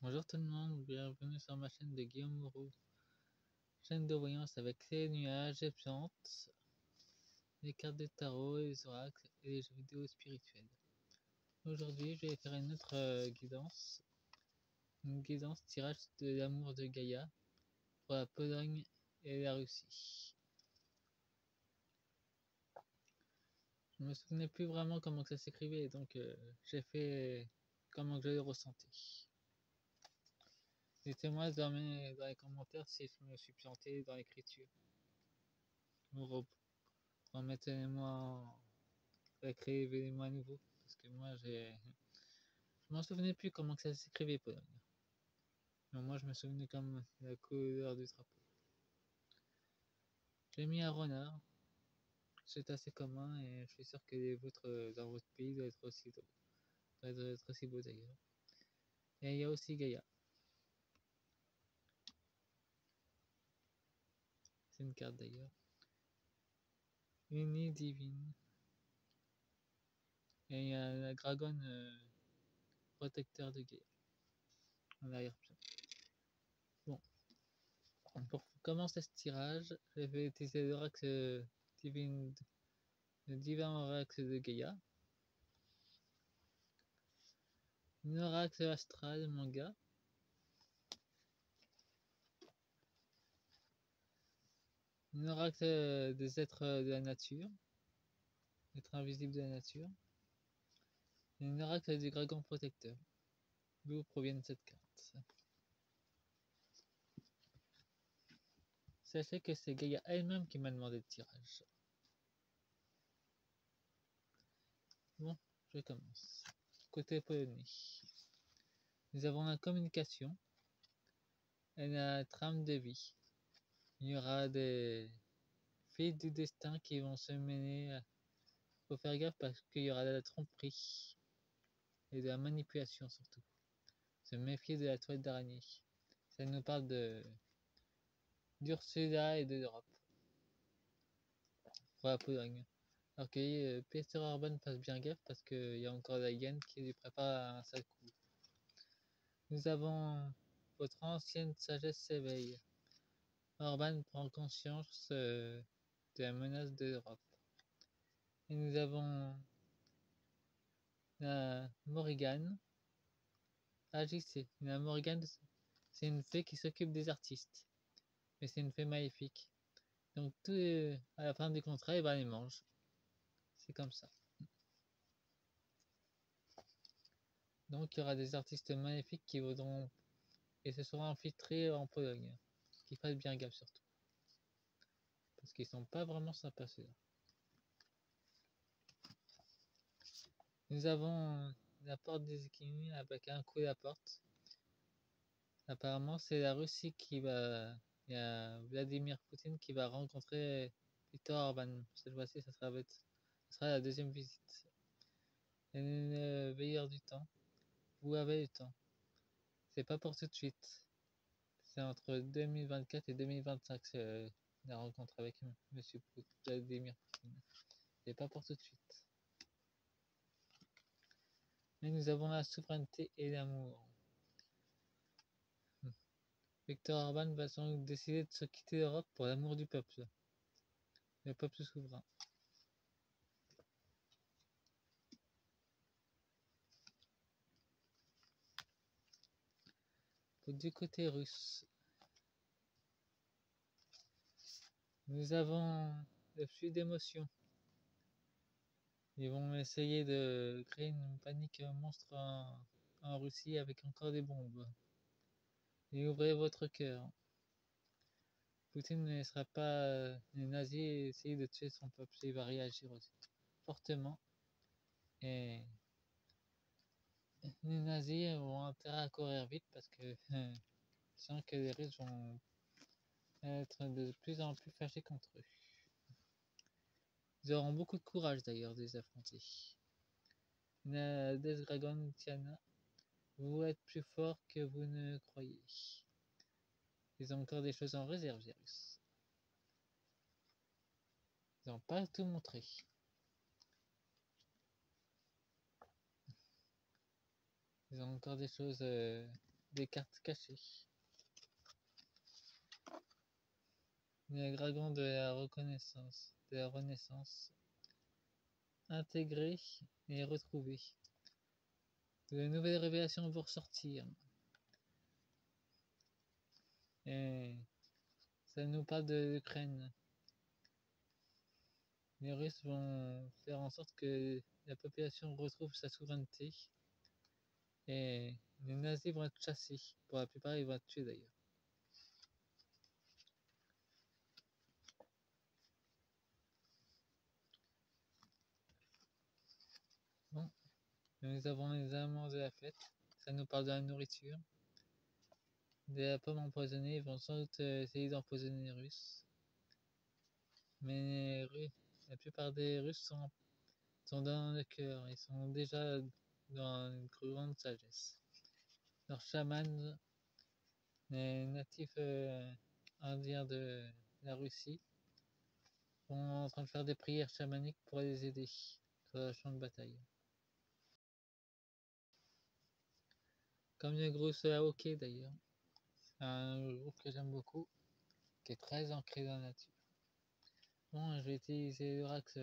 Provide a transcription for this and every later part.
Bonjour tout le monde, bienvenue sur ma chaîne de Guillaume Moreau, chaîne de voyance avec les nuages, les plantes, les cartes de tarot, les oracles et les jeux vidéo spirituels. Aujourd'hui, je vais faire une autre une guidance tirage de l'amour de Gaïa pour la Pologne et la Russie. Je me souvenais plus vraiment comment ça s'écrivait, donc j'ai fait comment je le ressentais. Dites-moi dans les commentaires si je me suis planté dans l'écriture. Remettez-moi à créer événements à nouveau, parce que moi je m'en souvenais plus comment que ça s'écrivait Pologne. Mais moi je me souvenais comme la couleur du drapeau. J'ai mis un renard, c'est assez commun et je suis sûr que les vôtres dans votre pays doivent être aussi beau d'ailleurs. Et il y a aussi Gaïa. C'est une carte d'ailleurs. Unie divine. Et il y a la dragonne protecteur de Gaïa. En arrière-plan. Bon. Pour commencer ce tirage, je vais utiliser l'oracle divine, le divin oracle de Gaïa. Un oracle astral manga. Un oracle des êtres de la nature. Êtres invisibles de la nature. Et un oracle du dragon protecteur. D'où proviennent cette carte. Sachez que c'est Gaïa elle-même qui m'a demandé le tirage. Bon, je commence. Côté polonais. Nous avons la communication et la trame de vie. Il y aura des fils du destin qui vont se mêler. Faut faire gaffe parce qu'il y aura de la tromperie et de la manipulation surtout. Se méfier de la toile d'araignée. Ça nous parle d'Ursula et de l'Europe. Pour la Pologne. Alors que Peter Orban fasse bien gaffe parce qu'il y a encore la Yen qui lui prépare un sale coup. Nous avons votre ancienne sagesse s'éveille. Orban prend conscience de la menace de l'Europe. Et nous avons la Morrigan. Agissez. La Morrigan, c'est une fée qui s'occupe des artistes. Mais c'est une fée maléfique. Donc à la fin du contrat, il va les manger. C'est comme ça. Donc il y aura des artistes maléfiques qui voudront et se seront infiltrés en Pologne. Qu'ils fassent bien gaffe surtout. Parce qu'ils sont pas vraiment sympas ceux-là. Nous avons la porte des équilibres avec un coup à la porte. Apparemment c'est la Russie qui va... Il y a Vladimir Poutine qui va rencontrer Viktor Orban. Cette fois-ci ça sera la deuxième visite. Et le veilleur du temps. Vous avez le temps. C'est pas pour tout de suite. C'est entre 2024 et 2025 la rencontre avec Monsieur Vladimir Poutine. C'est pas pour tout de suite. Mais nous avons la souveraineté et l'amour. Viktor Orban va sans doute décider de se quitter l'Europe pour l'amour du peuple. Le peuple souverain. Du côté russe, nous avons le flux d'émotions. Ils vont essayer de créer une panique monstre en Russie avec encore des bombes. Et ouvrez votre cœur. Poutine ne laissera pas les nazis essayer de tuer son peuple. Il va réagir aussi fortement. Et les nazis ont intérêt à courir vite parce que je sens que les Russes vont être de plus en plus fâchés contre eux. Ils auront beaucoup de courage d'ailleurs de les affronter. La Death Dragon Tiana, vous êtes plus fort que vous ne croyez. Ils ont encore des choses en réserve, les Russes. Ils n'ont pas tout montré. Ils ont encore des choses des cartes cachées. Les dragons de la reconnaissance, de la Renaissance, intégrés et retrouvés. De nouvelles révélations vont ressortir. Et ça nous parle de l'Ukraine. Les Russes vont faire en sorte que la population retrouve sa souveraineté. Et les nazis vont être chassés. Pour la plupart, ils vont être tués d'ailleurs. Bon. Nous avons les amants de la fête. Ça nous parle de la nourriture. De la pomme empoisonnée. Ils vont sans doute essayer d'empoisonner les Russes. Mais la plupart des Russes sont dans le cœur. Ils sont déjà dans une grande sagesse. Leurs chamans, les natifs indiens de la Russie, sont en train de faire des prières chamaniques pour les aider sur le champ de bataille. Comme le groupe Aoké d'ailleurs, c'est un groupe que j'aime beaucoup, qui est très ancré dans la nature. Bon, je vais utiliser l'orax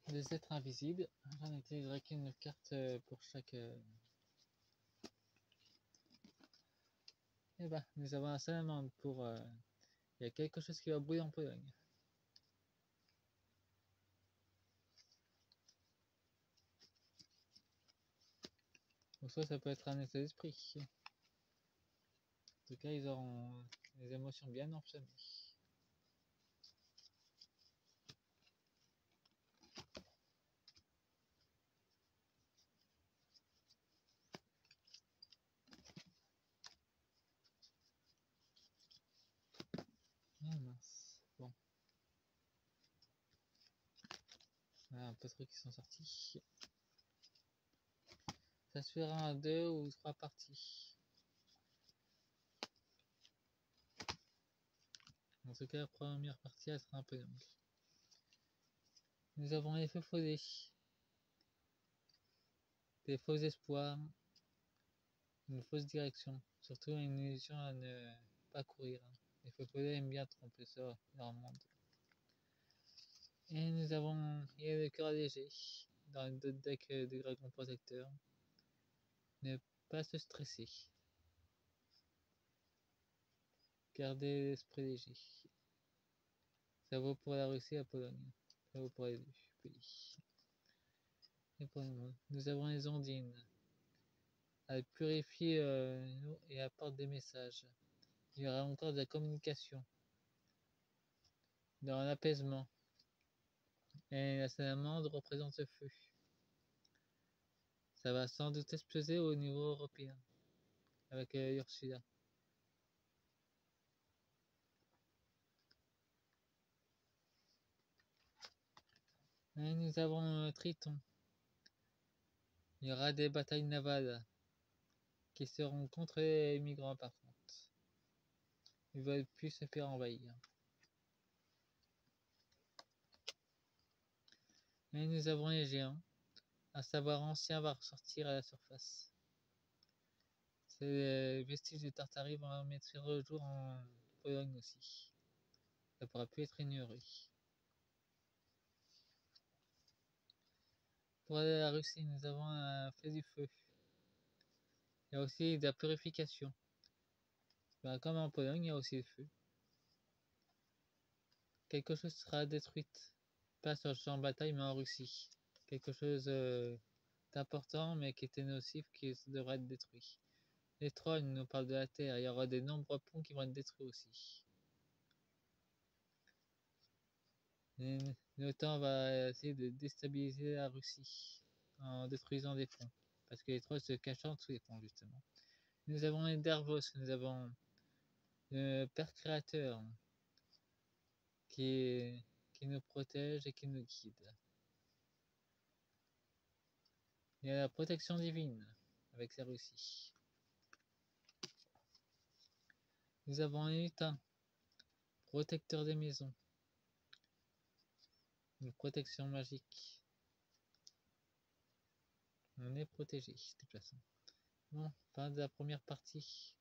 des êtres invisibles. J'en utiliserai qu'une carte pour chaque. Et bah, nous avons un salamandre pour. Il y a quelque chose qui va brûler en Pologne. Ou soit ça peut être un état d'esprit. En tout cas, ils auront les émotions bien enflammées. Ah mince. Bon. Voilà un peu de trucs qui sont sortis. Ça se fera en 2 ou 3 parties. En tout cas, la première partie, elle sera un peu longue. Nous avons les feux follets. Des faux espoirs. Une fausse direction. Surtout une illusion à ne pas courir. Les feux follets aiment bien tromper ça, leur monde. Et nous avons le cœur léger. Dans d'autres decks de dragons protecteurs. Ne pas se stresser. Garder l'esprit léger. Ça vaut pour la Russie et la Pologne. Ça vaut pour les deux pays. Et pour le monde. Nous avons les ondines. Elles purifient nous et apportent des messages. Il y aura encore de la communication. Dans l'apaisement. Et la salamandre représente le feu. Ça va sans doute exploser au niveau européen. Avec Ursula. Et nous avons Triton. Il y aura des batailles navales qui seront contre les migrants par contre. Ils veulent plus se faire envahir. Et nous avons les géants. Un savoir ancien va ressortir à la surface. Ces vestiges de Tartarie vont mettre au jour en Pologne aussi. Ça pourra plus être ignoré. Pour aller à la Russie, nous avons un fait du feu. Il y a aussi de la purification. Ben, comme en Pologne, il y a aussi le feu. Quelque chose sera détruite. Pas sur le champ de bataille, mais en Russie. Quelque chose d'important, mais qui était nocif, qui devrait être détruit. Les trolls nous parlent de la Terre. Il y aura de nombreux ponts qui vont être détruits aussi. L'OTAN va essayer de déstabiliser la Russie en détruisant des ponts. Parce que les trolls se cachent sous les ponts, justement. Nous avons les Dervos, nous avons le Père Créateur qui nous protège et qui nous guide. Il y a la protection divine avec la Russie. Nous avons un lutin, protecteur des maisons. Une protection magique. On est protégé de toute façon. Bon, fin de la première partie.